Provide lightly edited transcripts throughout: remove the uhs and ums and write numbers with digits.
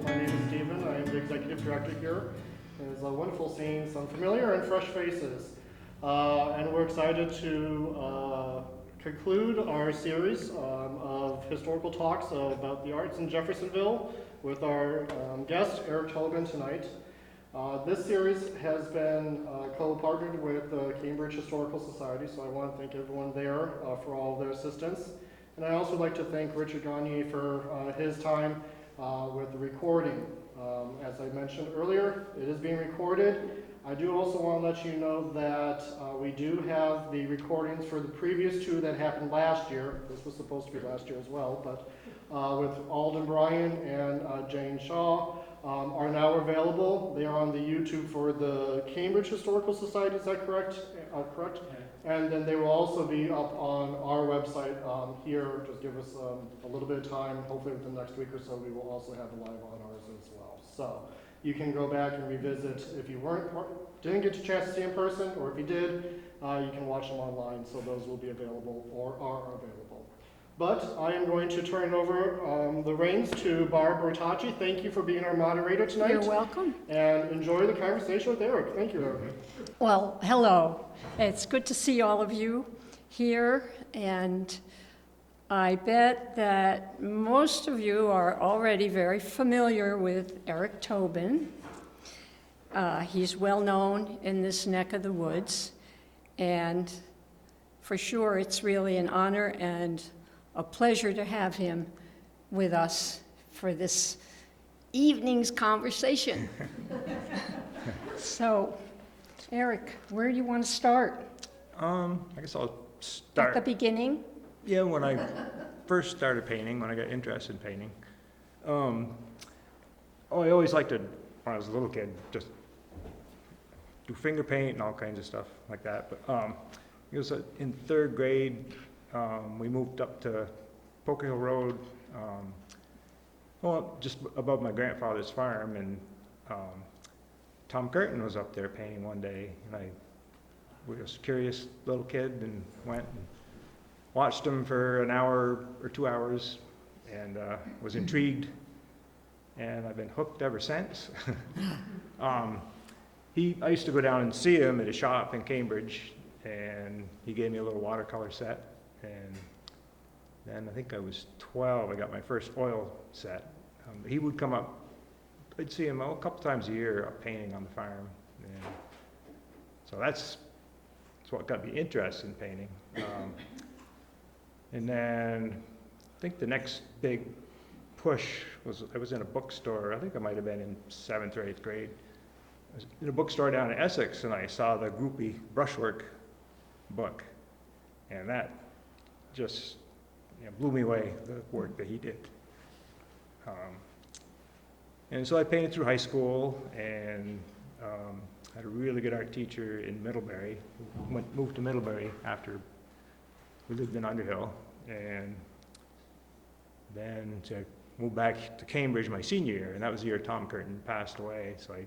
My name is Stephen. I am the executive director here. It's wonderful seeing some familiar and fresh faces. And we're excited to conclude our series of historical talks about the arts in Jeffersonville with our guest, Eric Tobin, tonight. This series has been co-partnered with the Cambridge Historical Society, so I want to thank everyone there for all of their assistance. And I also like to thank Richard Gagne for his time with the recording. As I mentioned earlier, it is being recorded. I do also want to let you know that we do have the recordings for the previous two that happened last year. This was supposed to be last year as well, but with Alden Bryan and Jane Shaw are now available. They are on the YouTube for the Cambridge Historical Society, is that correct? Correct? And then they will also be up on our website here. Just give us a little bit of time. Hopefully within the next week or so, we will also have a live on ours as well. So you can go back and revisit if you didn't get a chance to see in person, or if you did, you can watch them online. So those will be available or are available. But I am going to turn over the reins to Barbara Bertocci. Thank you for being our moderator tonight. You're welcome. And enjoy the conversation with Eric. Thank you, Eric. Well, hello. It's good to see all of you here, and I bet that most of you are already very familiar with Eric Tobin. He's well known in this neck of the woods, and for sure it's really an honor and a pleasure to have him with us for this evening's conversation. So, Eric, where do you want to start? I guess I'll start. At the beginning? Yeah, when I first started painting, when I got interested in painting. I always liked to, when I was a little kid, just do finger paint and all kinds of stuff like that. But it was in third grade, we moved up to Poker Hill Road, just above my grandfather's farm, and Tom Curtin was up there painting one day, and I was a curious little kid and went and watched him for an hour or 2 hours, and was intrigued, and I've been hooked ever since. I used to go down and see him at a shop in Cambridge, and he gave me a little watercolor set, and then I think I was 12, I got my first oil set. He would come up, I'd see him a couple times a year up painting on the farm, and so that's what got me interested in painting. And then I think the next big push was, I was in a bookstore, I think I might have been in 7th or 8th grade. I was in a bookstore down in Essex, and I saw the Groupie brushwork book, and that just blew me away, the work that he did. And so I painted through high school, and had a really good art teacher in Middlebury, who moved to Middlebury after we lived in Underhill, and then moved back to Cambridge my senior year, and that was the year Tom Curtin passed away, so I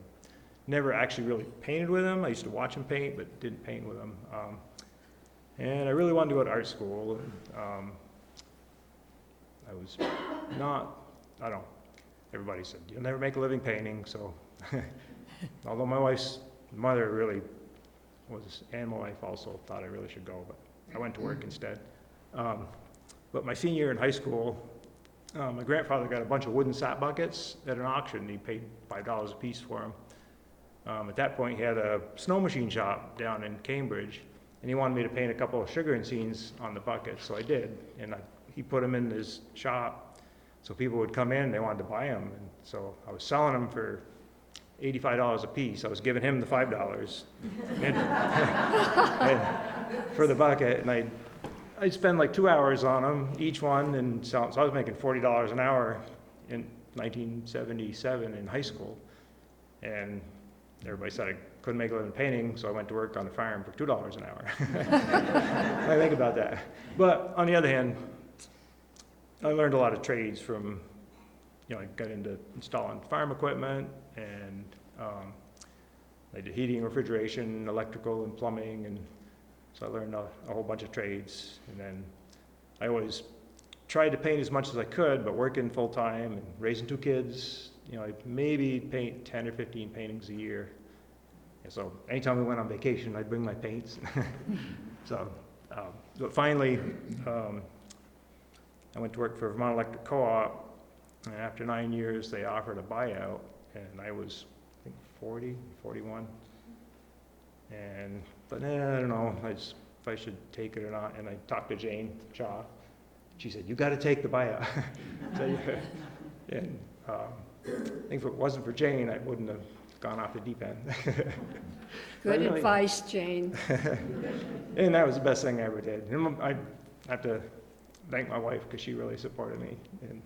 never actually really painted with him. I used to watch him paint, but didn't paint with him. And I really wanted to go to art school. I was not, I don't know, everybody said, you'll never make a living painting, so although my wife's mother really was, and my wife also thought I really should go, but I went to work instead. But my senior year in high school, my grandfather got a bunch of wooden sap buckets at an auction. He paid $5 a piece for them. At that point, he had a snow machine shop down in Cambridge, and he wanted me to paint a couple of sugaring scenes on the buckets, so I did. And he put them in his shop, so people would come in, they wanted to buy them. And so I was selling them for $85 a piece. I was giving him the $5 and for the bucket, and I'd spend like 2 hours on them, each one, and so I was making $40 an hour in 1977 in high school. And everybody said I couldn't make a living painting, so I went to work on the farm for $2 an hour. I think about that. But on the other hand, I learned a lot of trades from, I got into installing farm equipment, and I did heating, refrigeration, electrical, and plumbing, and so I learned a whole bunch of trades. And then I always tried to paint as much as I could, but working full time and raising 2 kids, I maybe paint 10 or 15 paintings a year. And so anytime we went on vacation, I'd bring my paints. So, but finally, I went to work for Vermont Electric Co-op, and after 9 years, they offered a buyout, and I was, I think, 40, 41. But I don't know if I should take it or not. And I talked to Jane Shaw. She said, "You got to take the buyout." So, yeah. And I think if it wasn't for Jane, I wouldn't have gone off the deep end. Good advice, Jane. And that was the best thing I ever did. And I have to thank my wife because she really supported me. And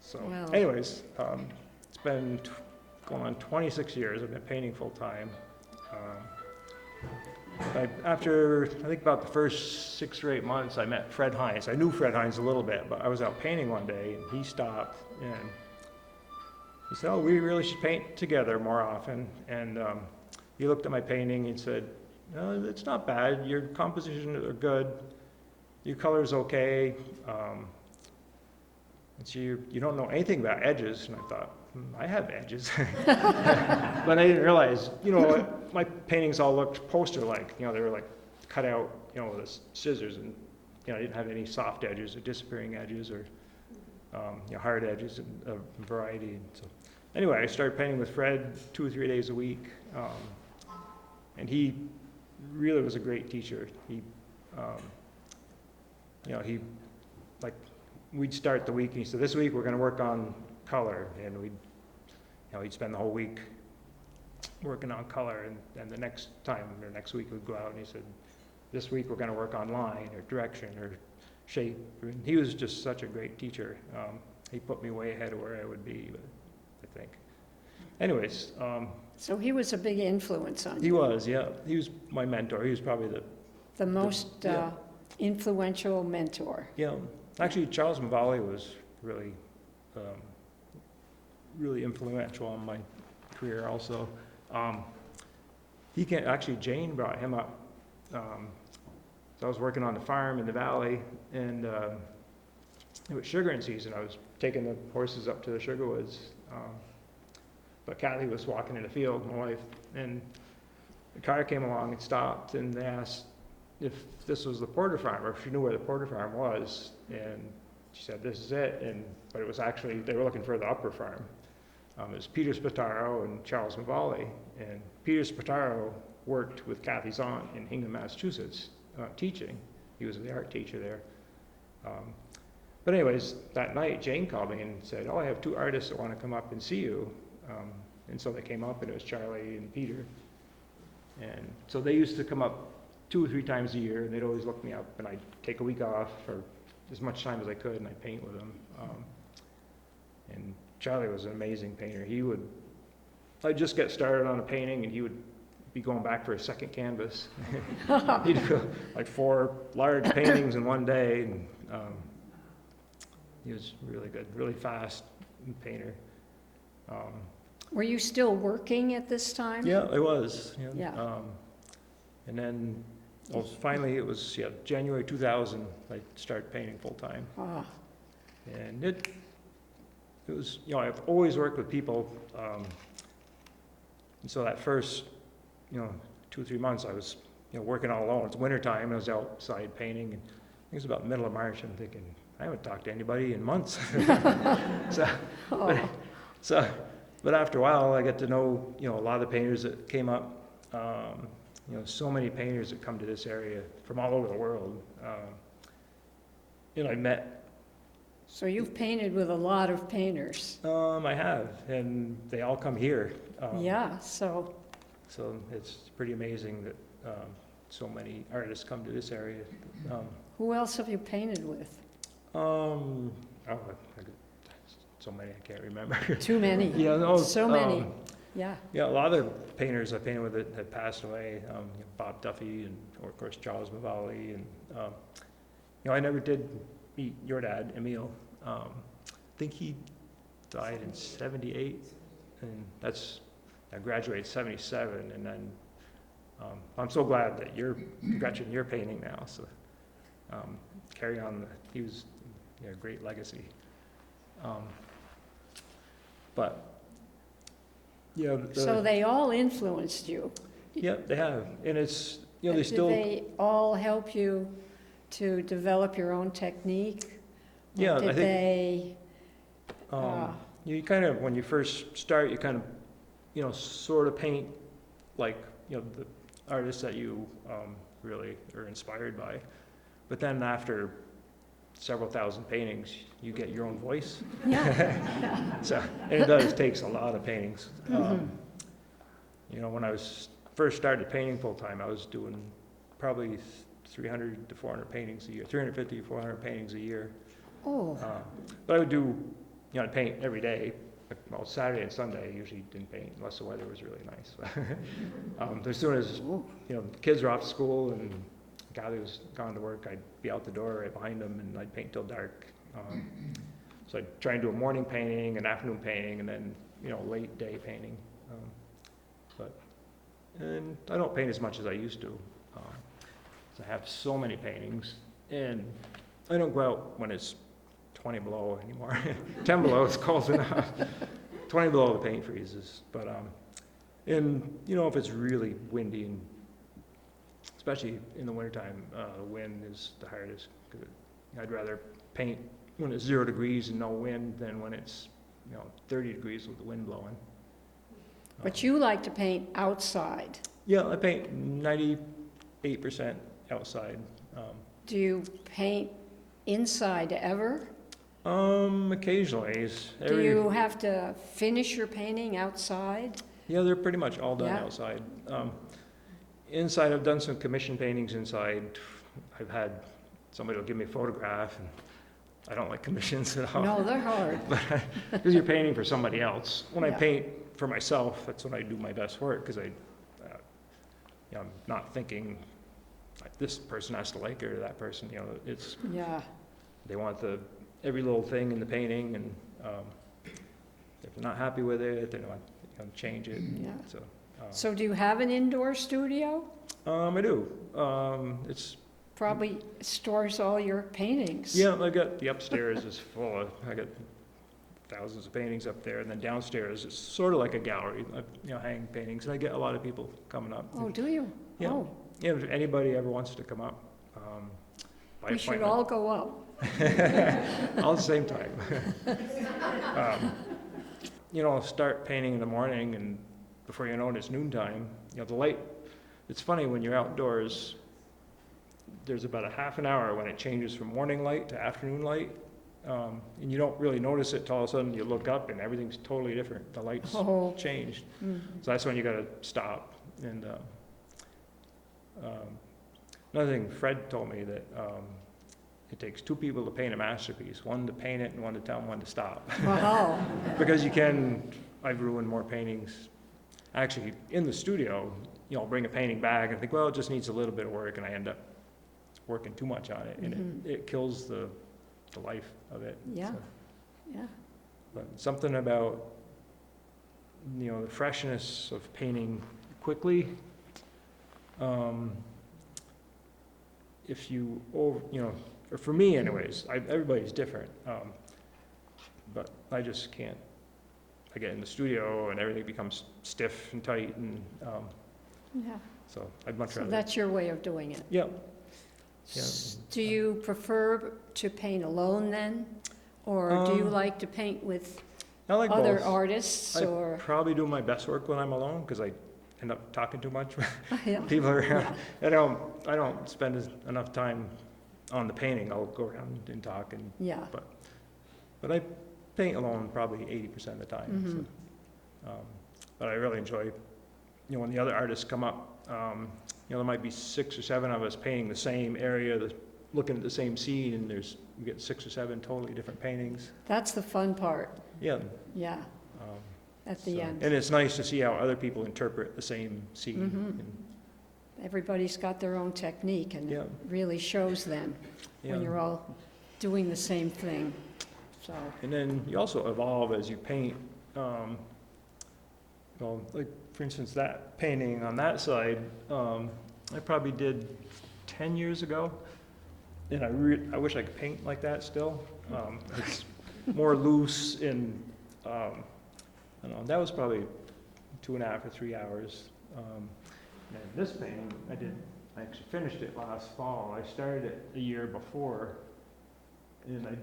so, Well. anyways, it's been going on 26 years. I've been painting full time. After, I think about the first 6 or 8 months, I met Fred Hines. I knew Fred Hines a little bit, but I was out painting one day, and he stopped, and he said, "Oh, we really should paint together more often." And he looked at my painting and said, "No, it's not bad. Your compositions are good. Your color's okay. And so you don't know anything about edges." And I thought, I have edges. But I didn't realize, my paintings all looked poster-like. They were like cut out, with scissors, and I didn't have any soft edges or disappearing edges or hard edges, and a variety. And so, anyway, I started painting with Fred 2 or 3 days a week, and he really was a great teacher. We'd start the week, and he said, "This week we're going to work on color," and we'd spend the whole week working on color, and the next week we'd go out, and he said, "This week we're going to work on line or direction or shape." And he was just such a great teacher. He put me way ahead of where I would be, I think. Anyways. So he was a big influence on you. He was, yeah. He was my mentor. He was probably the most influential mentor. Yeah. Actually, Charles Mavali was really, really influential on my career also. Jane brought him up. So I was working on the farm in the valley, and it was sugaring season. I was taking the horses up to the sugar woods. But Kathy was walking in the field, my wife, and the car came along and stopped, and they asked if this was the Porter farm, or if she knew where the Porter farm was, and she said, "This is it," but it was actually, they were looking for the upper farm. It was Peter Spataro and Charles Mavali, and Peter Spataro worked with Kathy's aunt in Hingham, Massachusetts, teaching. He was the art teacher there. But anyways, that night, Jane called me and said, "Oh, I have 2 artists that want to come up and see you." And so they came up, and it was Charlie and Peter. And so they used to come up 2 or 3 times a year, and they'd always look me up, and I'd take a week off for as much time as I could, and I'd paint with them. And Charlie was an amazing painter. I'd just get started on a painting, and he would be going back for a second canvas. He'd do like 4 large paintings in one day, and he was really good, really fast painter. Were you still working at this time? Yeah, I was. Yeah. And then finally it was January 2000 I started painting full time. Oh. And it was, I've always worked with people, and so that first 2 or 3 months I was working all alone. It's winter time, and I was outside painting, and I think it was about the middle of March. I'm thinking, I haven't talked to anybody in months. But after a while, I got to know, a lot of the painters that came up. So many painters that come to this area from all over the world. I met. So you've painted with a lot of painters. I have, and they all come here. So it's pretty amazing that so many artists come to this area. Who else have you painted with? So many I can't remember. Too many. So many. Yeah. Yeah, a lot of the painters I painted with that had passed away. Bob Duffy, and of course Charles Mavali, and I never did meet your dad, Emil. I think he died in '78, and I graduated '77, and then I'm so glad that Gretchen, you're painting now. So carry on. He was a great legacy. But, yeah. So they all influenced you? Yeah, they have, and it's, you know, they still. Did they all help you to develop your own technique? Or Yeah, I did think. they, You kind of, when you first start, you kind of, you know, sort of paint like, you know, the artists that you really are inspired by. But then after several thousand paintings, you get your own voice. yeah, So, and it does takes a lot of paintings. Mhm. You know, when I was first started painting full time, I was doing probably 300 to 400 paintings a year, 350 to 400 paintings a year. oh, But I would do, you know, I'd paint every day. Well, Saturday and Sunday, I usually didn't paint unless the weather was really nice. As soon as, Ooh. you know, the kids were off to school and Gally was gone to work, I'd be out the door right behind them and I'd paint till dark. So I'd try and do a morning painting, an afternoon painting, and then, you know, late day painting. And I don't paint as much as I used to. I have so many paintings, and I don't go out when it's 20 below anymore. 10 below is cold enough. 20 below the paint freezes. But and you know, if it's really windy, and especially in the wintertime, the wind is the hardest. 'Cause I'd rather paint when it's 0 degrees and no wind than when it's, you know, 30 degrees with the wind blowing. but you like to paint outside. Yeah, I paint 98% outside. Do you paint inside ever? Occasionally. Do you have to finish your painting outside? Yeah, they're pretty much all done Yeah. outside. Inside, I've done some commission paintings inside. I've had somebody will give me a photograph, and I don't like commissions at all. No, they're hard. Because you're painting for somebody else. When I Yeah. paint for myself, that's when I do my best work, because you know, I'm not thinking like this person has to like it or that person. You know, it's Yeah, they want every little thing in the painting, and if they're not happy with it, they want to change it. yeah. So, So do you have an indoor studio? I do. It's Probably stores all your paintings. yeah. I got the upstairs is full of. I got thousands of paintings up there, and then downstairs it's sort of like a gallery. You know, hang paintings, and I get a lot of people coming up. Oh, do you? Yeah. Oh, Yeah, if anybody ever wants to come up, by we should appointment. all go up. All at the same time. You know, I'll start painting in the morning, and before you know it, it's noontime. You know, the light, it's funny when you're outdoors, there's about a half an hour when it changes from morning light to afternoon light. And you don't really notice it till all of a sudden you look up and everything's totally different. The light's Oh. changed. Mhm. So that's when you gotta stop. And another thing, Fred told me that it takes 2 people to paint a masterpiece, one to paint it and one to tell them when to stop. Wow. Because I've ruined more paintings. Actually, in the studio, you know, I'll bring a painting back and think, well, it just needs a little bit of work, and I end up working too much on it, and Mhm. it kills the life of it. Yeah. So, Yeah. but something about, you know, the freshness of painting quickly. If you, you know, or for me anyways, everybody's different. But I just can't. I get in the studio and everything becomes stiff and tight, and Yeah. so I'd much So rather. that's your way of doing it. Yeah. Yeah. Do you prefer to paint alone then? Or do you like to paint with I like other both. artists I or? probably do my best work when I'm alone, because I end up talking too much. Yeah. People are around. I don't spend enough time on the painting. I'll go around and talk, and Yeah. but I paint alone probably 80% of the time. Mhm. So, but I really enjoy, you know, when the other artists come up. You know, there might be 6 or 7 of us painting the same area, looking at the same scene, and we get 6 or 7 totally different paintings. That's the fun part. Yeah. Yeah, um, at the so- end. And it's nice to see how other people interpret the same scene. Mhm. And, Everybody's got their own technique and Yeah. it really shows then when yeah. you're all doing the same thing. So, And then you also evolve as you paint. Well, like for instance, that painting on that side, I probably did 10 years ago, and I wish I could paint like that still. It's more loose, and I don't know, that was probably 2.5 or 3 hours. And this painting, I actually finished it last fall. I started it a year before, and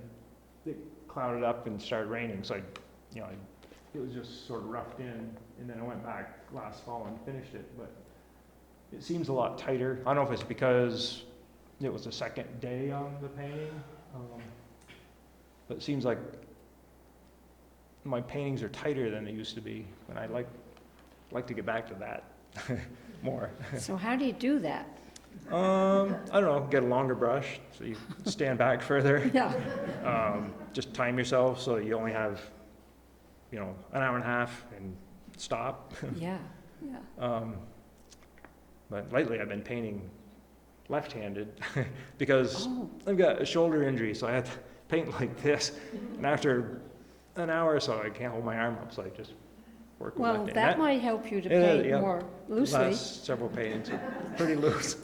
it clouded up and started raining, so it was just sort of roughed in, and then I went back last fall and finished it, but it seems a lot tighter. I don't know if it's because it was the second day on the painting, but it seems like my paintings are tighter than they used to be, and I'd like to get back to that more. So how do you do that? I don't know, get a longer brush so you stand back further. Yeah. Just time yourself so you only have, an hour and a half and stop. Yeah, yeah. But lately I've been painting left-handed because Oh, I've got a shoulder injury, so I had to paint like this. And after an hour or so, I can't hold my arm up, so I just work with well, left hand. that might help you to Yeah, paint yeah. more loosely. Last several paintings are pretty loose,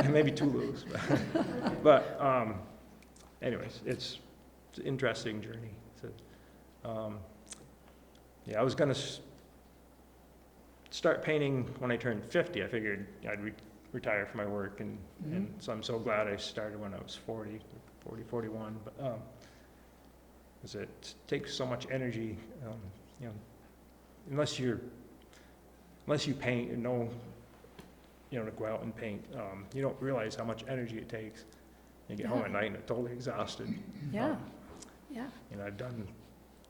maybe too loose. But anyways, it's an interesting journey. I was going to start painting when I turned 50. I figured I'd retire from my work, and so I'm so glad I started when I was 40, 41. But because it takes so much energy, unless you paint and know, to go out and paint, you don't realize how much energy it takes. You get home at night and you're totally exhausted. Yeah, yeah. I've done,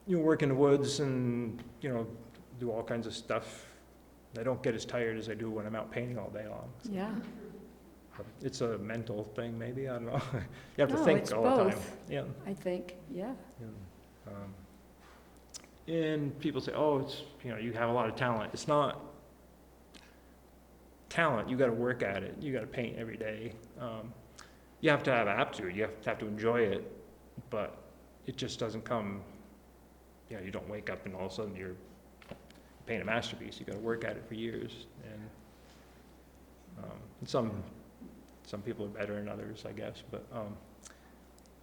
work in the woods and, do all kinds of stuff. I don't get as tired as I do when I'm out painting all day long. So Yeah. it's a mental thing, maybe, I don't know. You have to No, think it's all the time. both. Yeah. I think, yeah. And people say, oh, it's, you have a lot of talent. It's not talent. You got to work at it. You got to paint every day. You have to have aptitude. You have to enjoy it, but it just doesn't come, you don't wake up and all of a sudden you're paint a masterpiece. You got to work at it for years. And some people are better than others, I guess, but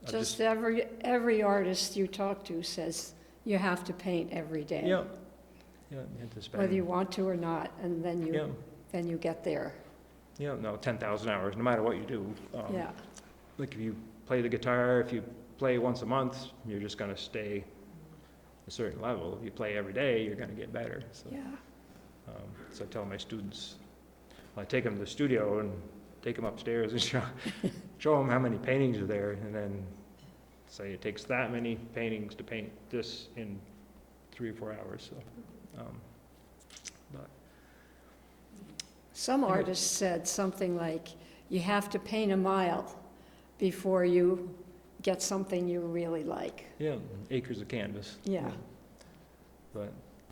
Just every artist you talk to says you have to paint every day. Yeah. You have to spend, Whether you want to or not, and then yeah. you get there. 10,000 hours, no matter what you do. Yeah, Like if you play the guitar, if you play once a month, you're just going to stay a certain level. If you play every day, you're going to get better. So, yeah. so I tell my students, I take them to the studio and take them upstairs and show them how many paintings are there, and then say it takes that many paintings to paint this in 3 or 4 hours. So, but Some artists said something like, you have to paint a mile before you get something you really like. yeah, acres of canvas. Yeah.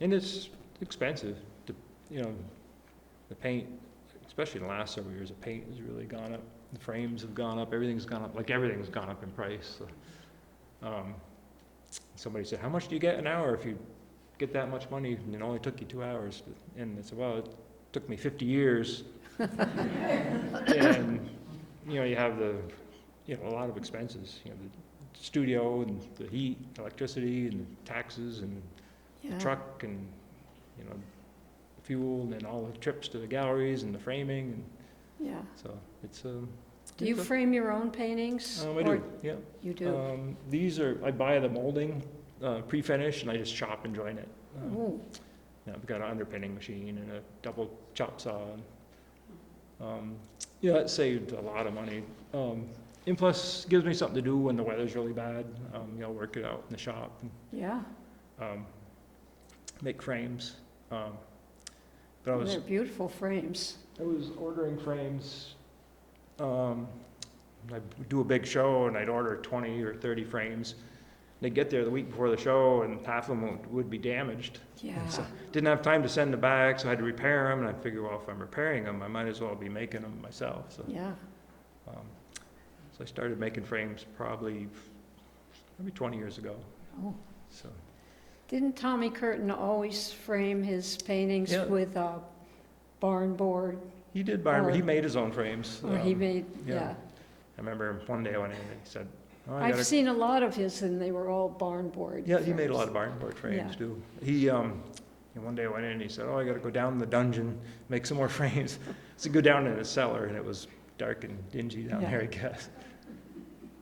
And it's expensive. The paint, especially in the last several years, the paint has really gone up. The frames have gone up. Everything's gone up. Like everything's gone up in price. So, somebody said, "How much do you get an hour if you get that much money and it only took you 2 hours?" And I said, "Well, it took me 50 years." And you have a lot of expenses. The studio and the heat, electricity, and the taxes, and Yeah. the truck, and fuel, and then all the trips to the galleries and the framing, and Yeah. so it's Do you frame your own paintings? I Or do, yeah. You do? These are, I buy the molding pre-finished, and I just chop and join it. Ooh, I've got an underpinning machine and a double chop saw. It saved a lot of money. And plus, gives me something to do when the weather's really bad. Work it out in the shop yeah. and make frames. But They're beautiful frames. I was ordering frames. I'd do a big show and I'd order 20 or 30 frames. They'd get there the week before the show and half of them would be damaged. Yeah. So didn't have time to send them back, so I had to repair them. And I figured, well, if I'm repairing them, I might as well be making them myself. So, Yeah. so I started making frames probably 20 years ago. Oh. So Didn't Tommy Curtin always frame his paintings Yeah. with a barn board? he did Or- he made his own frames. Or he made, yeah. yeah. I remember one day when he said, "Oh, I I've gotta." seen a lot of his, and they were all barn board. Yeah, he made a frames. lot of barn board frames Yeah. too. He And one day I went in and he said, "Oh, I got to go down the dungeon, make some more frames." So go down in the cellar, and it was dark and dingy down there, I guess.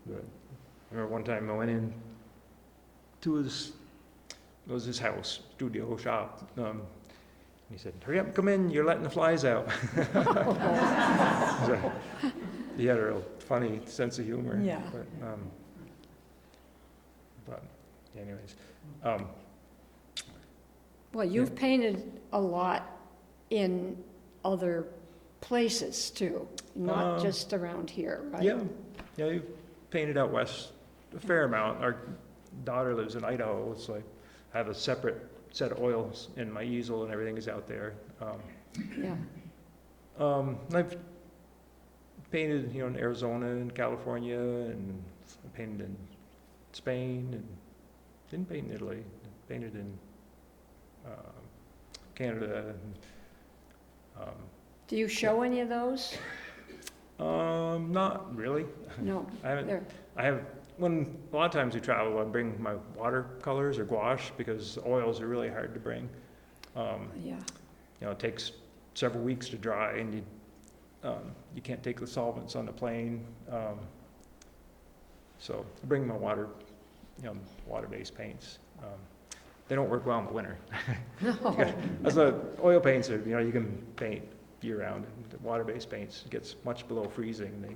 But I remember one time I went in to his house, studio shop. He said, "Hurry up, come in, you're letting the flies out." So, he had a real funny sense of humor. Yeah. But anyways, Well, you've painted a lot in other places too, not just around here, right? yeah, we've painted out west a fair amount. Our daughter lives in Idaho, so I have a separate set of oils in my easel and everything is out there. Yeah. I've painted, in Arizona and California, and I painted in Spain, and didn't paint in Italy. I painted in Canada. Do you show any of those? Not really. No. I haven't. They're- I have. When a lot of times we travel, I bring my watercolors or gouache because oils are really hard to bring. Yeah. It takes several weeks to dry, and you can't take the solvents on the plane. So I bring my water-based paints. They don't work well in the winter. No. As the oil paints are, you can paint year-round. The water-based paints gets much below freezing, they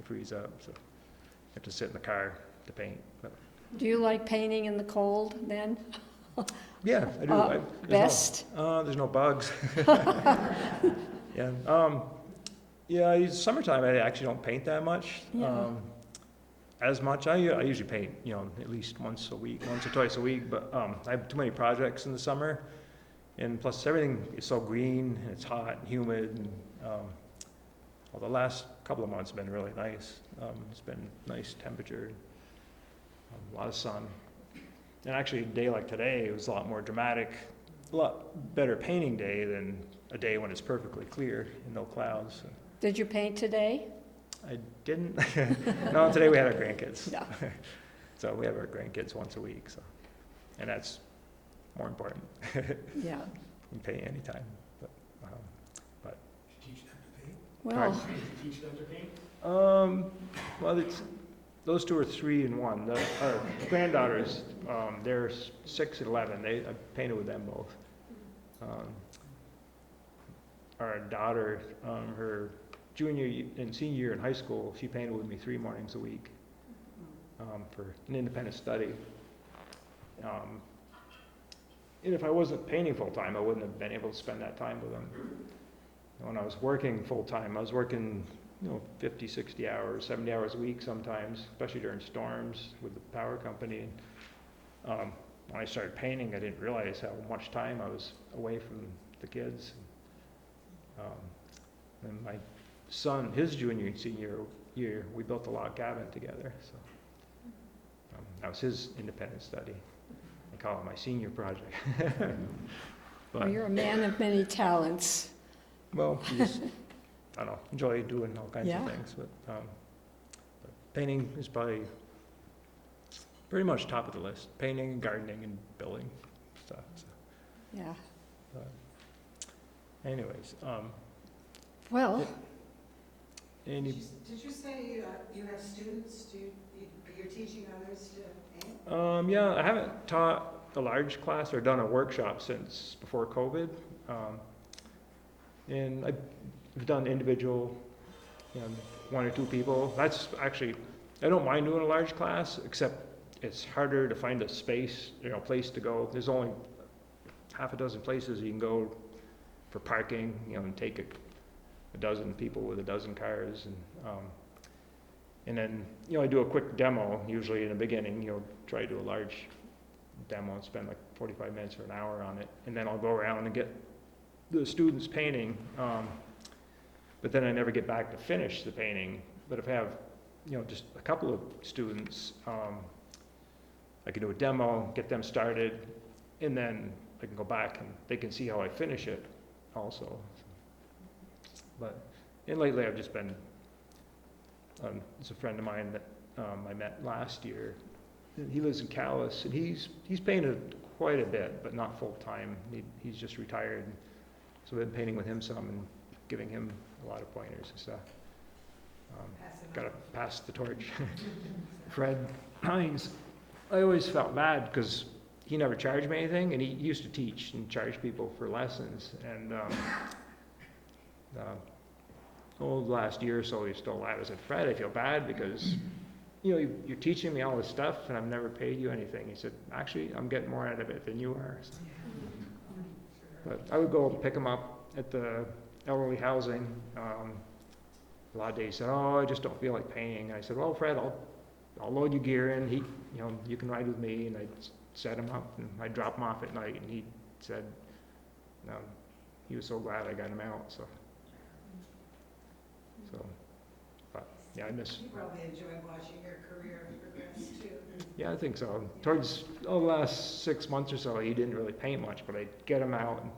freeze up. So you have to sit in the car to paint. But Do you like painting in the cold then? yeah, I do. Best? There's no bugs. Yeah. Summertime I actually don't paint that much. Yeah. As much. I usually paint, at least once or twice a week. But I have too many projects in the summer, and plus everything is so green and it's hot and humid. And well, the last couple of months have been really nice. It's been nice temperature, a lot of sun. And actually, a day like today, it was a lot more dramatic, a lot better painting day than a day when it's perfectly clear and no clouds. So Did you paint today? I didn't. No, today we had our grandkids. Yeah. So we have our grandkids once a week. So, and that's more important. Yeah. You can paint anytime. But Teach them to paint? Well, Teach them to paint? well, those two are 3 and 1. Our granddaughters, they're 6 and 11. I painted with them both. Our daughter, her junior and senior year in high school, she painted with me 3 mornings a week for an independent study. And if I wasn't painting full time, I wouldn't have been able to spend that time with them. When I was working full time, I was working 50, 60 hours, 70 hours a week sometimes, especially during storms with the power company. And, when I started painting, I didn't realize how much time I was away from the kids. And my son, his junior and senior year, we built a log cabin together. So that was his independent study. I call it my senior project. well, you're a man of many talents. Well, you just, I don't know, enjoy doing all kinds Yeah. of things. But painting is probably pretty much top of the list. Painting, gardening, and building stuff. So, Yeah. anyways, Well, any, Did you say you have students? You're teaching others to paint? yeah, I haven't taught a large class or done a workshop since before COVID. And I've done individual, 1 or 2 people. That's actually, I don't mind doing a large class, except it's harder to find a space, place to go. There's only half a dozen places you can go for parking, and take a dozen people with a dozen cars. And then, I do a quick demo, usually in the beginning, try to do a large demo and spend like 45 minutes or an hour on it. And then I'll go around and get the students painting, but then I never get back to finish the painting. But if I have, just a couple of students, I can do a demo, get them started, and then I can go back and they can see how I finish it also. And lately I've just been, it's a friend of mine that I met last year. He lives in Calais, and he's painted quite a bit, but not full-time. He's just retired. So I've been painting with him some and giving him a lot of pointers and stuff. Got to pass the torch. Fred Hines, I always felt bad because he never charged me anything, and he used to teach and charge people for lessons. And the last year or so, he stole that. I said, Fred, I feel bad because you're teaching me all this stuff, and I've never paid you anything. He said, actually, I'm getting more out of it than you are. So, but I would go and pick him up at the elderly housing. A lot of days he said, oh, I just don't feel like painting. I said, well, Fred, I'll load your gear in. You can ride with me. And I'd set him up, and I'd drop him off at night. And he said, he was so glad I got him out. So, but yeah, I miss. You probably enjoyed watching your career progress too. Yeah, I think so. Towards the last 6 months or so, he didn't really paint much, but I'd get him out and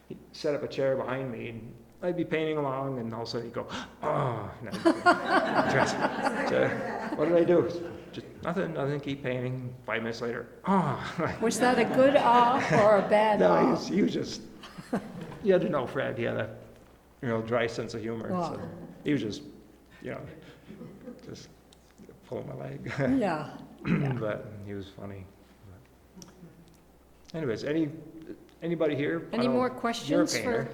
he'd set up a chair behind me, and I'd be painting along, and all of a sudden he'd go, oh, and what did I do? Just nothing, keep painting. 5 minutes later, oh. Was that a good or a bad No, he was just, you had to know Fred. He had a real dry sense of humor. Wow. So he was just, just pulling my leg. Yeah. But he was funny. But anyways, anybody here? Any more You're a questions painter.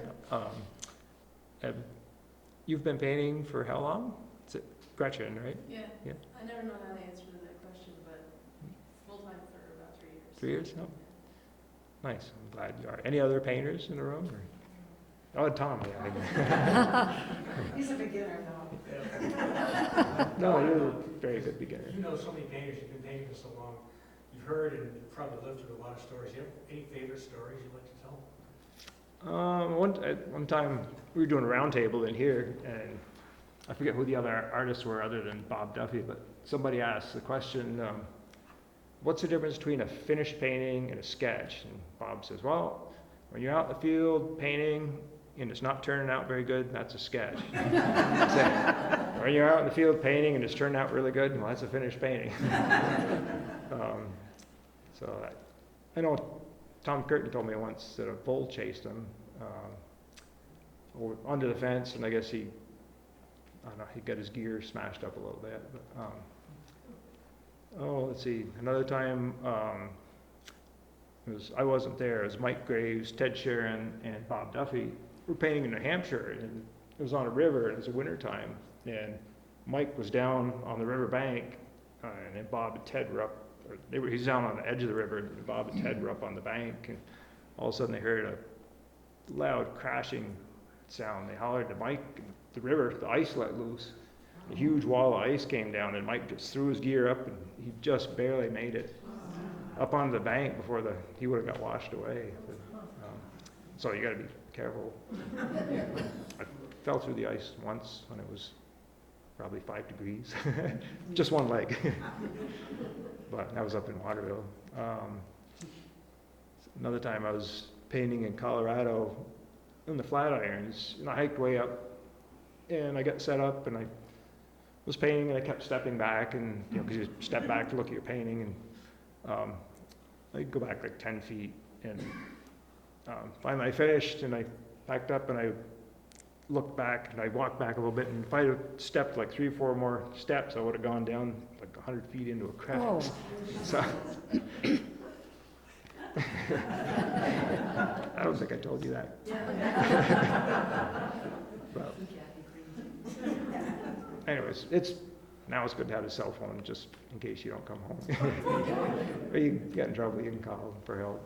You've been painting for how long? Is it Gretchen, right? Yeah. Yeah. I never know how to answer to that question, but full-time for about 3 years. 3 years? Oh, nice. I'm glad you are. Any other painters in the room? Or? Oh, Tom, yeah. He's a beginner now. No, you're a very good beginner. You know so many painters, you've been painting for so long. You've heard and probably lived through a lot of stories. You have any favorite stories you'd like to tell? One time we were doing a round table in here, and I forget who the other artists were other than Bob Duffy, but somebody asked the question, what's the difference between a finished painting and a sketch? And Bob says, well, when you're out in the field painting and it's not turning out very good, that's a sketch. When you're out in the field painting and it's turned out really good, well, that's a finished painting. So I know Tom Curtin told me once that a bull chased him under the fence, and I guess he got his gear smashed up a little bit. But, let's see. Another time, I wasn't there. It was Mike Graves, Ted Sharon, and Bob Duffy. We're painting in New Hampshire, and it was on a river, and it was a winter time. And Mike was down on the river bank, and then Bob and Ted were up. He's down on the edge of the river, and Bob and Ted were up on the bank, and all of a sudden they heard a loud crashing sound. They hollered to Mike, and the ice let loose. A huge wall of ice came down, and Mike just threw his gear up, and he just barely made it up onto the bank before he would have got washed away. But, so you got to be careful. I fell through the ice once when it was probably 5 degrees, just one leg. But that was up in Waterville. Another time I was painting in Colorado in the Flatirons, and I hiked way up, and I got set up, and I was painting, and I kept stepping back, and because you step back to look at your painting, and I'd go back like 10 feet, and finally I finished, and I packed up, and I looked back, and I walked back a little bit, and if I had stepped like 3 or 4 more steps, I would have gone down like 100 feet into a crack. Oh. So I don't think I told you that. But anyways, now it's good to have a cell phone just in case you don't come home. Or you get in trouble, you can call for help.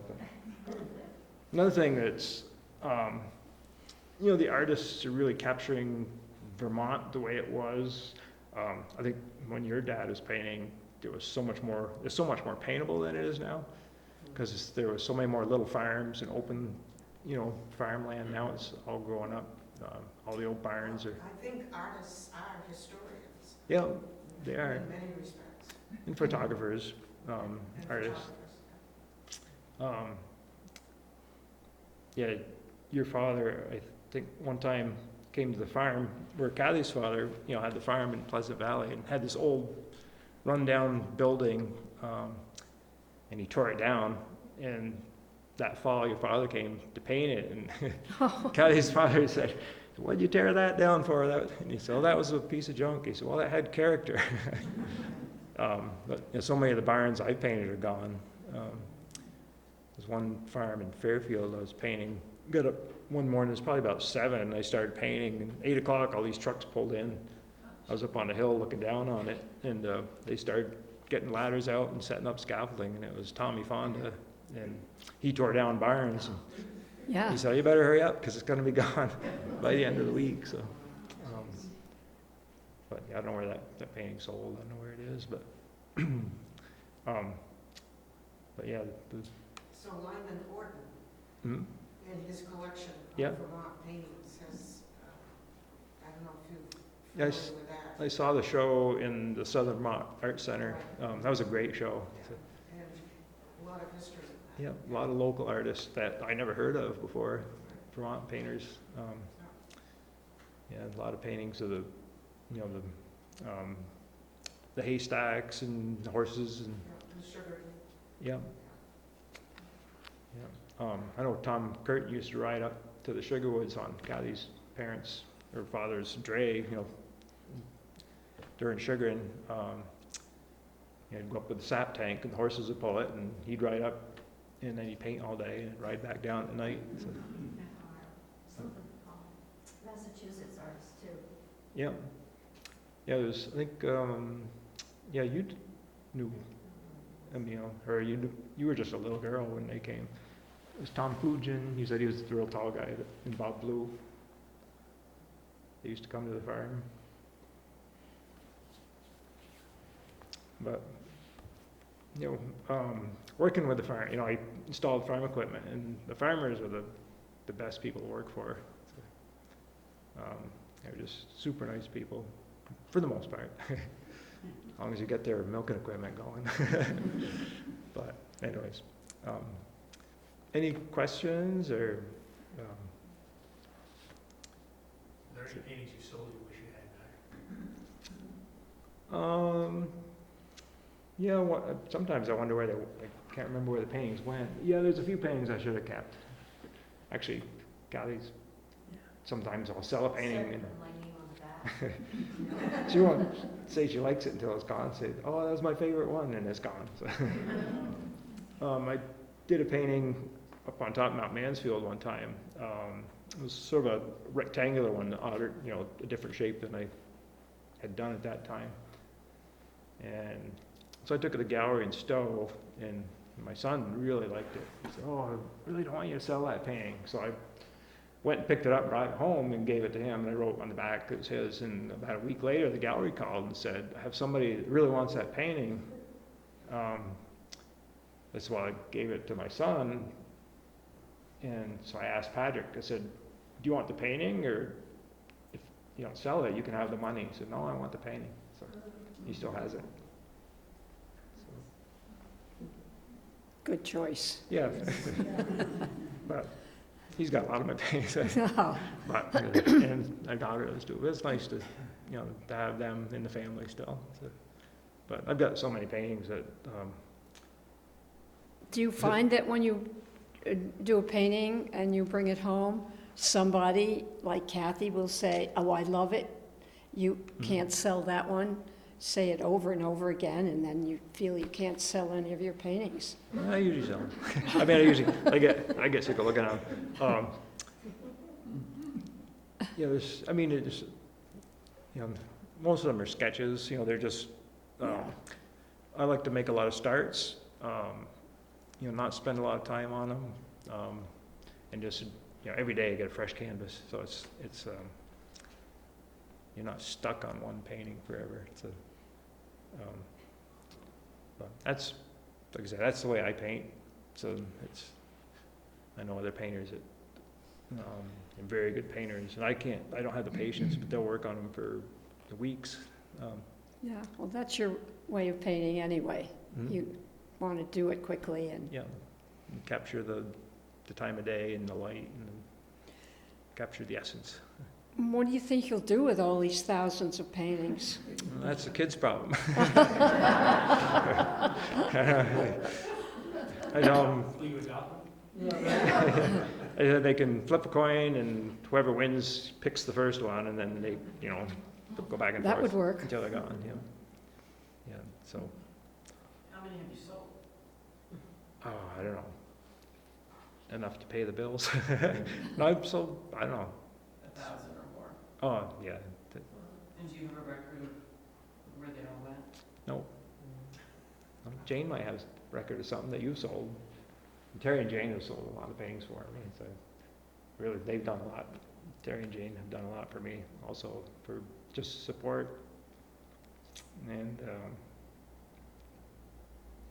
But another thing that's, the artists are really capturing Vermont the way it was. I think when your dad was painting, it's so much more paintable than it is now, because there was so many more little farms and open, farmland. Now it's all growing up. All the old barns are. I think artists are historians. Yeah, they are. In many respects. And photographers, artists. Yeah, your father, I think one time came to the farm where Kathy's father, had the farm in Pleasant Valley and had this old rundown building, and he tore it down And that fall, your father came to paint it, and Kathy's father said, "What'd you tear that down for?" And he said, "Oh, that was a piece of junk." He said, "Well, that had character." But so many of the barns I painted are gone. There's one farm in Fairfield I was painting. Got up one morning, it was probably about 7, and I started painting, and 8 o'clock, all these trucks pulled in. I was up on the hill looking down on it, and they started getting ladders out and setting up scaffolding, and it was Tommy Fonda, and he tore down barns. And Yeah. he said, "You better hurry up, because it's going to be gone by the end of the week." So, but yeah, I don't know where that painting's sold. I don't know where it is, but but yeah, So Lyman Orton, hmm? in his collection Yeah. of Vermont paintings, has, I don't know if you're Yes. familiar with that. I saw the show in the Southern Vermont Art Center. That was a great show. And a lot of history. Yeah, a lot of local artists that I never heard of before, Vermont painters. Yeah, a lot of paintings of the haystacks and the horses and The sugar. yeah. I know Tom Curtin used to ride up to the Sugar Woods on Kathy's parents' or father's dray, during sugaring. He'd go up with the sap tank and the horses would pull it, and he'd ride up, and then he'd paint all day and ride back down at night. So, Massachusetts artists too. yeah. Yeah, there's, I think, yeah, you knew, or you were just a little girl when they came. It was Tom Fugin. He said he was the real tall guy in Bob Blue. They used to come to the farm. But, working with the farm, I installed farm equipment, and the farmers are the best people to work for. They're just super nice people, for the most part, as long as you get their milking equipment going. But anyways, any questions or? Are there any paintings you sold you wish you had back? Yeah, sometimes I wonder I can't remember where the paintings went. Yeah, there's a few paintings I should have kept. Actually, Kathy's, sometimes I'll sell a painting and My name on the back. she won't say she likes it until it's gone. Say, "Oh, that was my favorite one," and it's gone. So, I did a painting up on top of Mount Mansfield one time. It was sort of a rectangular one, a different shape than I had done at that time. And so I took it to the gallery in Stowe, and my son really liked it. He said, "Oh, I really don't want you to sell that painting." So I went and picked it up, brought it home, and gave it to him. And I wrote on the back it was his. And about a week later, the gallery called and said, "I have somebody that really wants that painting." That's why I gave it to my son. And so I asked Patrick, I said, "Do you want the painting, or if you don't sell it, you can have the money?" He said, "No, I want the painting." So he still has it. So, Good choice. yeah. But he's got a lot of my paintings. Oh, But, and our daughter does too. But it's nice to, to have them in the family still. So, but I've got so many paintings that, do you find that when you do a painting and you bring it home, somebody like Kathy will say, "Oh, I love it. You can't sell that one." Say it over and over again, and then you feel you can't sell any of your paintings. I usually sell them. I get sick of looking at them. Most of them are sketches. They're just. I like to make a lot of starts. Not spend a lot of time on them, and just every day I get a fresh canvas. So it's you're not stuck on one painting forever. But that's, like I said, that's the way I paint. So I know other painters that, are very good painters, and I don't have the patience, but they'll work on them for weeks. Yeah, well, that's your way of painting anyway. Mhm. You want to do it quickly and Yeah, and capture the time of day and the light, and capture the essence. what do you think you'll do with all these thousands of paintings? That's the kid's problem. I tell them, Will you adopt them? I said they can flip a coin and whoever wins picks the first one and then they, go back and That forth would work. until they're gone, Yeah, so, How many have you sold? oh, I don't know. Enough to pay the bills. No, I've sold, I don't know. 1,000 or more? Oh, yeah. And do you have a record of where they all went? Jane might have a record of something that you've sold. Terry and Jane have sold a lot of paintings for me, so really, they've done a lot. Terry and Jane have done a lot for me, also for just support. And,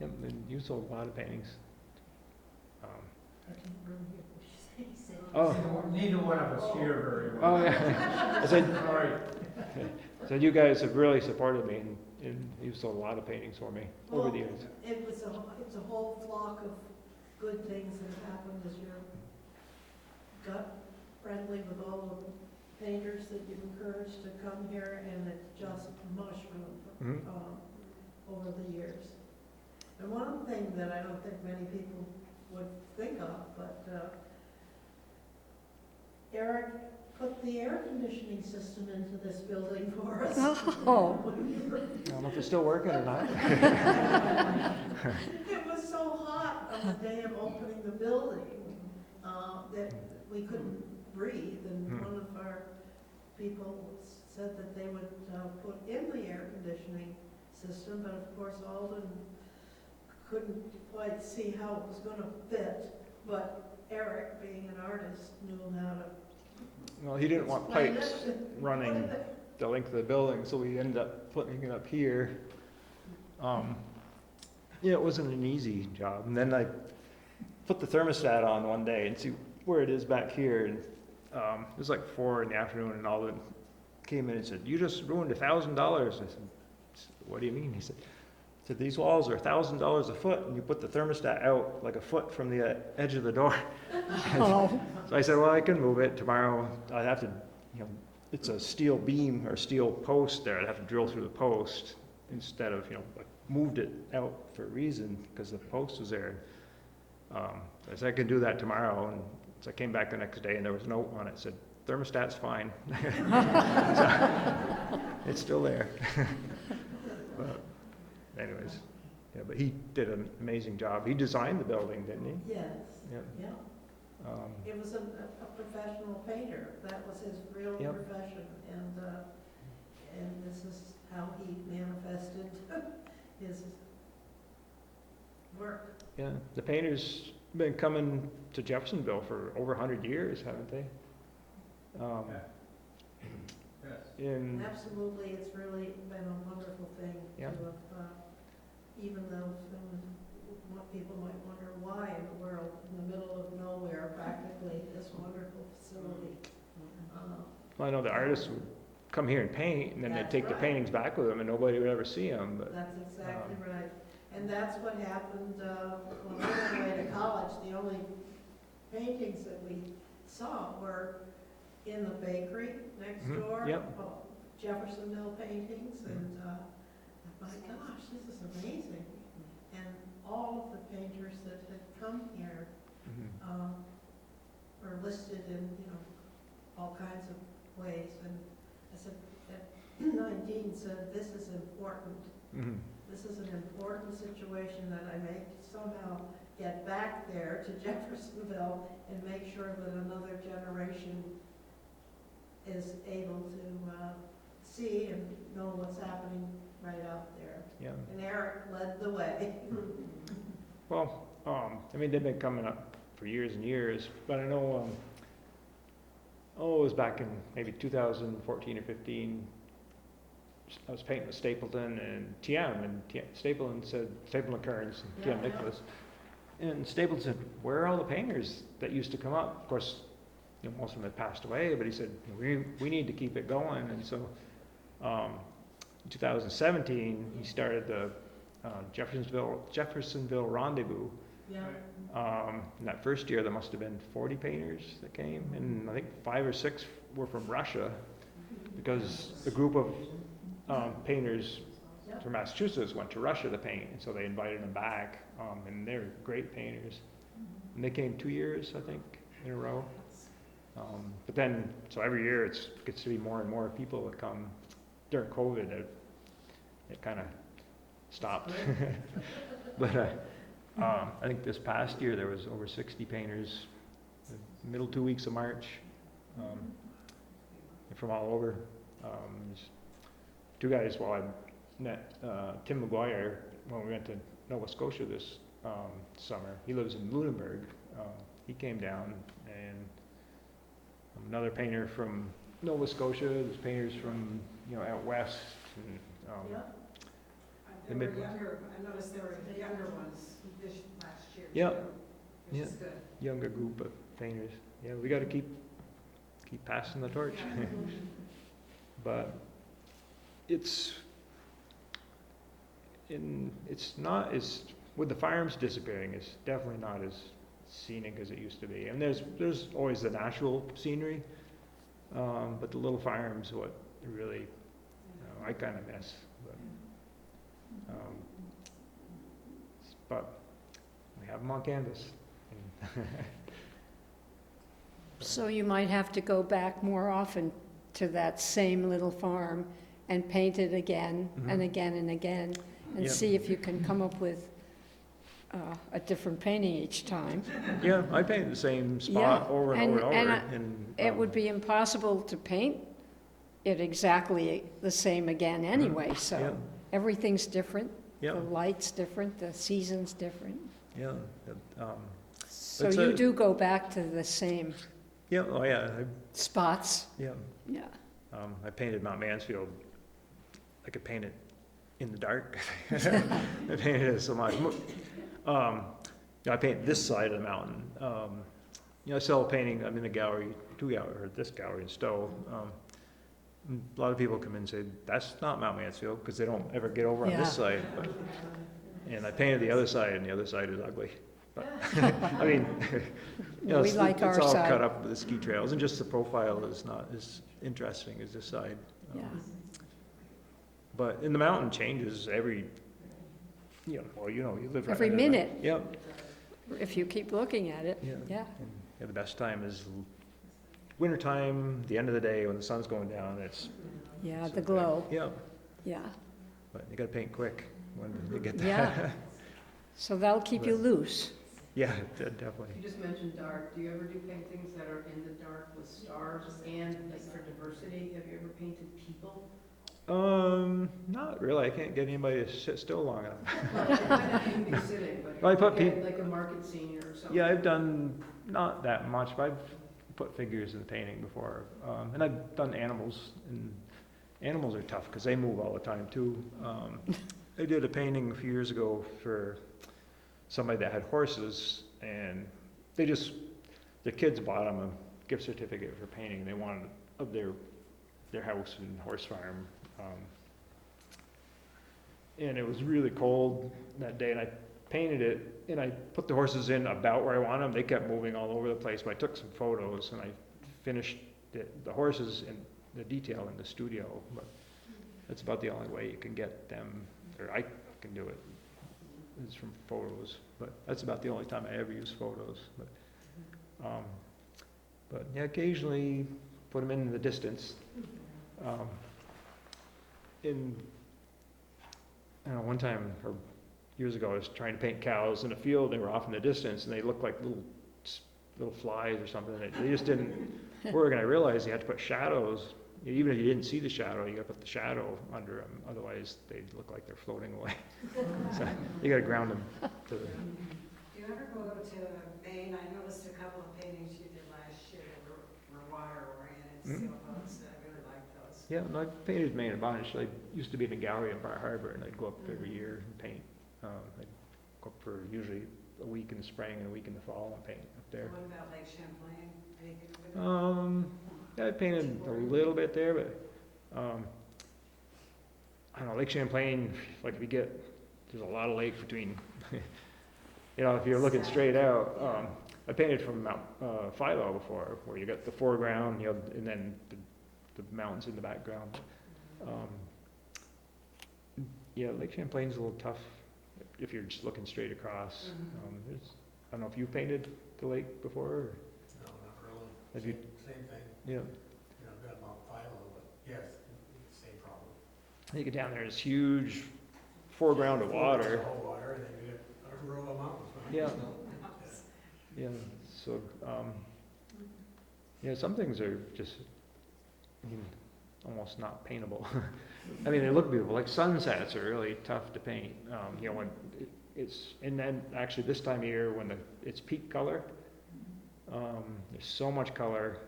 and you sold a lot of paintings. I can't really hear what you say. Oh, Neither one of us hear very well. oh yeah. I said, Sorry. so you guys have really supported me, and you've sold a lot of paintings for me over the years. It's a whole flock of good things that have happened as you're gut friendly with all of the painters that you've encouraged to come here, and it's just mushroomed Mhm. over the years. And one thing that I don't think many people would think of, but Eric put the air conditioning system into this building for us. Oh. I don't know if it's still working or not. It was so hot on the day of opening the building that we couldn't breathe, and one of our people said that they would put in the air conditioning system, but of course Alden couldn't quite see how it was going to fit, but Eric, being an artist, knew how to. Well, he didn't want explain pipes it. running the length of the building, so we ended up putting it up here. Yeah, it wasn't an easy job. And then I put the thermostat on one day and see where it is back here. And it was like 4 in the afternoon, and all came in and said, "You just ruined $1,000." I said, "What do you mean?" He said, "These walls are $1,000 a foot, and you put the thermostat out like a foot from the edge of the door." Oh, So I said, "Well, I can move it tomorrow. I'd have to, it's a steel beam or steel post there. I'd have to drill through the post instead of, like moved it out for a reason because the post was there." So I said, "I can do that tomorrow." And so I came back the next day and there was a note on it that said, "Thermostat's fine." So, it's still there. But anyways, yeah, but he did an amazing job. He designed the building, didn't he? Yes, Yep. yeah. It was a professional painter. That was his real Yep. profession, and this is how he manifested his work. Yeah, the painters been coming to Jeffersonville for over 100 years, haven't they? In Absolutely, it's really been a wonderful thing Yeah. to have, even though people might wonder why in the world, in the middle of nowhere, practically, this wonderful facility. well, I know the artists would come here and paint, and then they'd That's take the right. paintings back with them, and nobody would ever see them. But That's exactly right. And that's what happened when we went away to college. The only paintings that we saw were in the bakery next Mhm, door. yep. Jeffersonville paintings, and my gosh, this is amazing. And all of the painters that had come here Mhm. were listed in, all kinds of ways. And I said, Nadine said, "This is important. Mhm. This is an important situation that I may somehow get back there to Jeffersonville and make sure that another generation is able to see and know what's happening right out there." Yeah. And Eric led the way. Well, I mean, they've been coming up for years and years, but I know, it was back in maybe 2014 or 15. I was painting with Stapleton and TM, and Stapleton Kearns and TM Yeah. Nicholas. And Stapleton said, "Where are all the painters that used to come up?" Of course, most of them had passed away, but he said, we need to keep it going. And so, in 2017, he started the Jeffersonville Rendezvous. Yeah. In that first year, there must have been 40 painters that came, and I think 5 or 6 were from Russia, because a group of painters Yep. from Massachusetts went to Russia to paint, and so they invited them back, and they're great painters. And they came 2 years, I think, in a row. But then, so every year it gets to be more and more people that come. During COVID, it kind of stopped. But I think this past year there was over 60 painters, the middle 2 weeks of March, from all over. There's two guys, well, I met Tim McGuire when we went to Nova Scotia this summer. He lives in Lunenburg. He came down, and another painter from Nova Scotia. There's painters from out west. And, Yep. The There were Midwest. younger, I noticed there were younger ones this last year Yeah. too, which Yeah. is good. Younger group of painters. Yeah, we got to keep passing the torch. But it's not as, with the farms disappearing, it's definitely not as scenic as it used to be. And there's always the natural scenery, but the little farms, what really I kind of miss. But we have them on canvas. So you might have to go back more often to that same little farm and paint it again and Mhm. again and again, and Yep. see if you can come up with a different painting each time. Yeah, I painted the same spot Yeah, over and over and over. And, It would be impossible to paint it exactly the same again anyway, yeah, so everything's different. yeah, The light's different, the season's different. yeah. So It's you a- do go back to the same Yeah, oh yeah, spots, yeah. yeah. I painted Mount Mansfield. I could paint it in the dark. I painted it so much. I paint this side of the mountain. I sell a painting. I'm in a gallery, this gallery in Stowe. A lot of people come in and say, that's not Mount Mansfield, because they don't ever get over on Yeah. this side. And I painted the other side, and the other side is ugly. But, I mean, We like our it's all side. cut up with the ski trails, and just the profile is not as interesting as this side. Yeah. But in the mountain changes every, you live right Every under the- minute. Yep. If you keep looking at it, Yeah. yeah. And, the best time is wintertime, the end of the day when the sun's going down. It's Yeah, so the glow, Yeah, yeah. but you got to paint quick when you get there. Yeah. So that'll keep you loose. Yeah, definitely. You just mentioned dark. Do you ever do paintings that are in the dark with stars? And like for diversity, have you ever painted people? Not really. I can't get anybody to sit still long enough. It might not even be sitting, but I put you get peop- like a market scene or something. Yeah, I've done not that much, but I've put figures in the painting before. And I've done animals, and animals are tough because they move all the time too. I did a painting a few years ago for somebody that had horses, and the kids bought them a gift certificate for painting. They wanted of their house and horse farm. And it was really cold that day, and I painted it, and I put the horses in about where I wanted them. They kept moving all over the place, but I took some photos, and I finished the horses and the detail in the studio. But that's about the only way you can get them, or I can do it, is from photos. But that's about the only time I ever use photos. But yeah, occasionally put them in the distance. I don't know, one time, or years ago, I was trying to paint cows in a field. They were off in the distance, and they looked like little flies or something. They just didn't work, and I realized you had to put shadows. Even if you didn't see the shadow, you got to put the shadow under them. Otherwise, they look like they're floating away. So you got to ground them to the. Do you ever go to Maine? I noticed a couple of paintings you did last year that were water-oriented sailboats. I really liked those. Yeah, no, I painted Maine a bunch. I used to be in a gallery in Bar Harbor, and I'd go up every year and paint. I'd go up for usually a week in the spring and a week in the fall and paint up there. What about Lake Champlain? Anything over there? Yeah, I painted a little bit there, but I don't know, Lake Champlain, like if you there's a lot of lake between, if you're looking straight out. I painted from Mount Philo before, where you got the foreground, and then the mountains in the background. Yeah, Lake Champlain's a little tough if you're just looking straight across. I don't know if you painted the lake before, or No, not really. have you? Same thing. Yeah. You know, I've got about 5 of them, but yes, same problem. You get down there, it's huge foreground of water. All water, and then you get a row of mountains behind Yeah. you. Yeah, so, yeah, some things are just, almost not paintable. I mean, they look beautiful, like sunsets are really tough to paint, when and then actually this time of year when it's peak color, there's so much color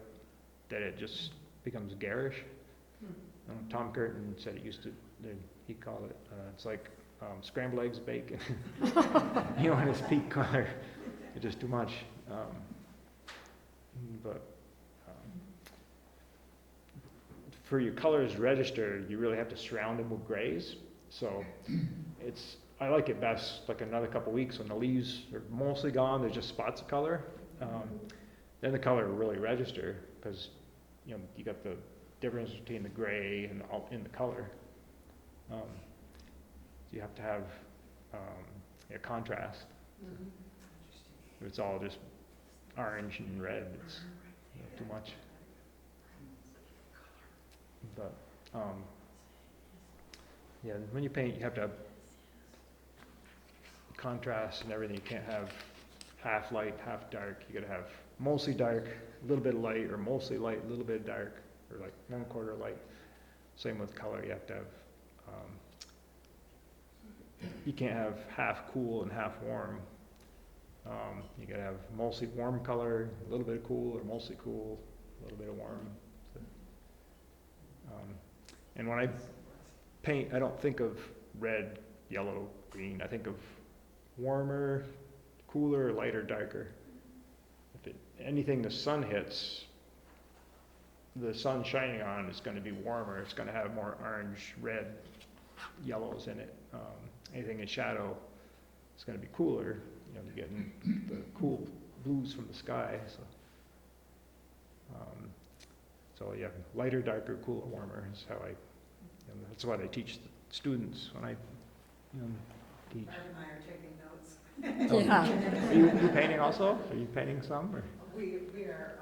that it just becomes garish. Tom Curtin said it used to, he called it, it's like scrambled eggs bacon. When it's peak color, it's just too much. But for your colors register, you really have to surround them with grays. So I like it best like another couple weeks when the leaves are mostly gone, there's just spots of color. Then the color will really register because you got the difference between the gray and in the color. You have to have a contrast. If it's all just orange and red, it's too much. But when you paint, you have to have contrast and everything. You can't have half light, half dark. You got to have mostly dark, a little bit of light, or mostly light, a little bit of dark, or like 1/4 light. Same with color. You have to have. You can't have half cool and half warm. You got to have mostly warm color, a little bit of cool, or mostly cool, a little bit of warm. So, and when I paint, I don't think of red, yellow, green. I think of warmer, cooler, lighter, darker. Anything the sun hits, the sun shining on is going to be warmer. It's going to have more orange, red, yellows in it. Anything in shadow is going to be cooler. You're getting the cool blues from the sky. So yeah, lighter, darker, cooler, warmer is how that's what I teach the students when I teach. Barb and I are taking notes. Yeah. Are you painting also? Are you painting some? Or? We are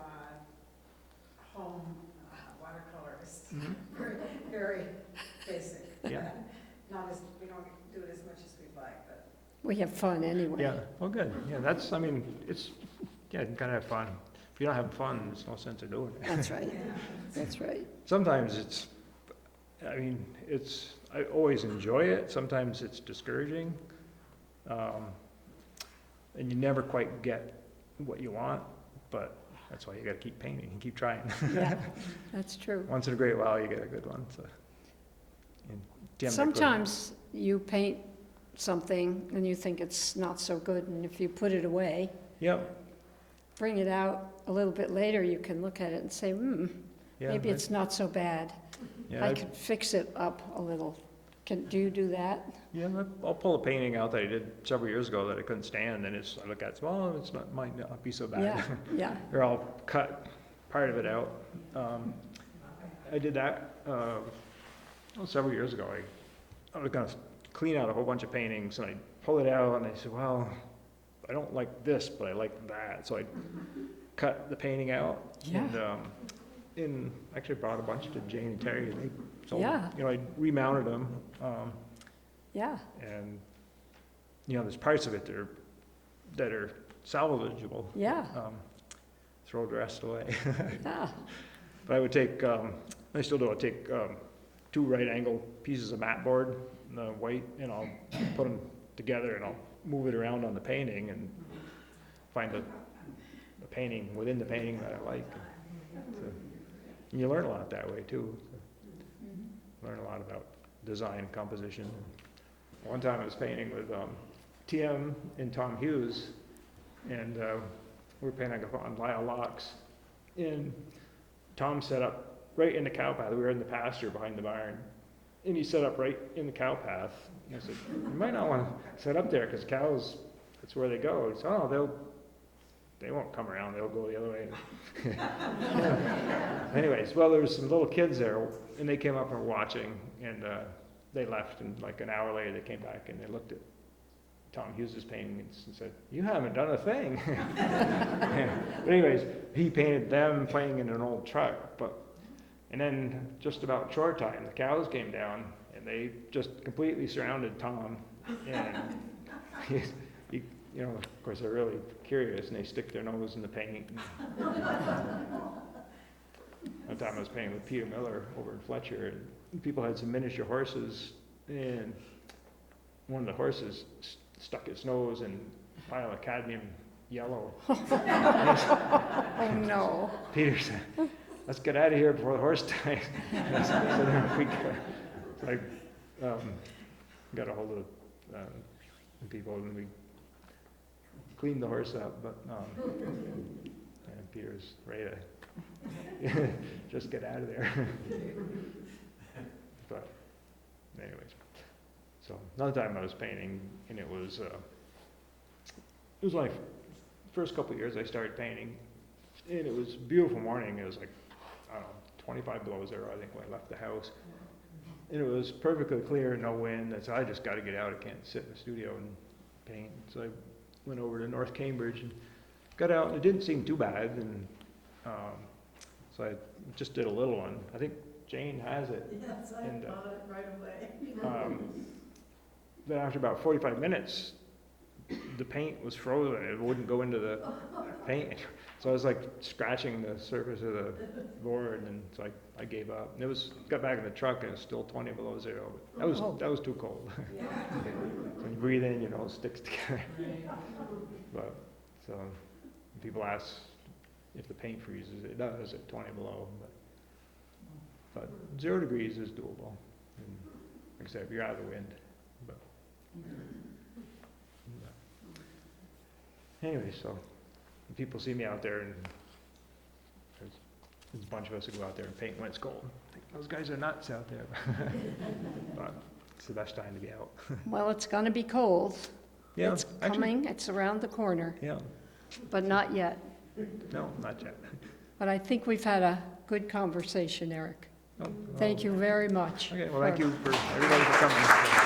home watercolorists. Very, very basic. Yeah. We don't do it as much as we'd like, but. We have fun anyway. Yeah. Oh, good. Yeah, it's you can kind of have fun. If you don't have fun, there's no sense of doing it. That's right. That's right. Sometimes I always enjoy it. Sometimes it's discouraging. And you never quite get what you want, but that's why you got to keep painting and keep trying. Yeah, that's true. Once in a great while, you get a good one. So. Sometimes you paint something and you think it's not so good, and if you put it away, bring it out a little bit later, you can look at it and say, maybe it's not so bad. I could fix it up a little. Do you do that? Yeah, I'll pull a painting out that I did several years ago that I couldn't stand, and I look at it, might not be so bad. Yeah. Or I'll cut part of it out. I did that several years ago. I was going to clean out a whole bunch of paintings, and I pull it out, and I said, well, I don't like this, but I like that. So I cut the painting out, and actually brought a bunch to Jane and Terry, and they sold them. I remounted them. And there's parts of it that are salvageable. Throw the rest away. But I would take, I still do, I'd take 2 right-angle pieces of mat board, the white, and I'll put them together and I'll move it around on the painting and find the painting within the painting that I like. And you learn a lot that way too. Learn a lot about design, composition. One time I was painting with TM and Tom Hughes, and we were painting on Lyle Locks, and Tom set up right in the cow path. We were in the pasture behind the barn, and he set up right in the cow path. And I said, you might not want to set up there because cows, that's where they go. He said, oh, they won't come around, they'll go the other way. Anyways, well, there was some little kids there, and they came up and were watching, and they left, and like an hour later, they came back and they looked at Tom Hughes's paintings and said, "You haven't done a thing." But anyways, he painted them playing in an old truck. And then just about chore time, the cows came down and they just completely surrounded Tom. And he, you know, of course, they're really curious and they stick their nose in the paint. One time I was painting with Peter Miller over in Fletcher, and people had some miniature horses, and one of the horses stuck its nose in a pile of cadmium yellow. Oh, no. Peter said, "Let's get out of here before the horse dies." So then we got a hold of the people, and we cleaned the horse up, but and Peter's ready to just get out of there. But anyways, so another time I was painting, and it was like first couple of years I started painting, and it was a beautiful morning. It was like, I don't know, 25 below zero, I think, when I left the house. And it was perfectly clear, no wind. I said, I just got to get out. I can't sit in the studio and paint. So I went over to North Cambridge and got out, and it didn't seem too bad. And so I just did a little one. I think Jane has it. Yes, I And, bought it right away. Then after about 45 minutes, the paint was frozen. It wouldn't go into the paint. So I was like scratching the surface of the board, and so I gave up. And got back in the truck, and it was still 20 below zero. But that was too cold. When you breathe in, it sticks together. But so people ask if the paint freezes. It does at 20 below, but 0 degrees is doable. And like I said, if you're out of the wind. But anyway, so people see me out there, and there's a bunch of us who go out there and paint when it's cold. I think those guys are nuts out there. But it's the best time to be out. Well, it's going to be cold. Yeah, It's actually, coming, it's around the corner, yeah, but not yet. no, not yet. But I think we've had a good conversation, Eric. Oh, Thank you very much. Okay, well, thank you for everybody for coming.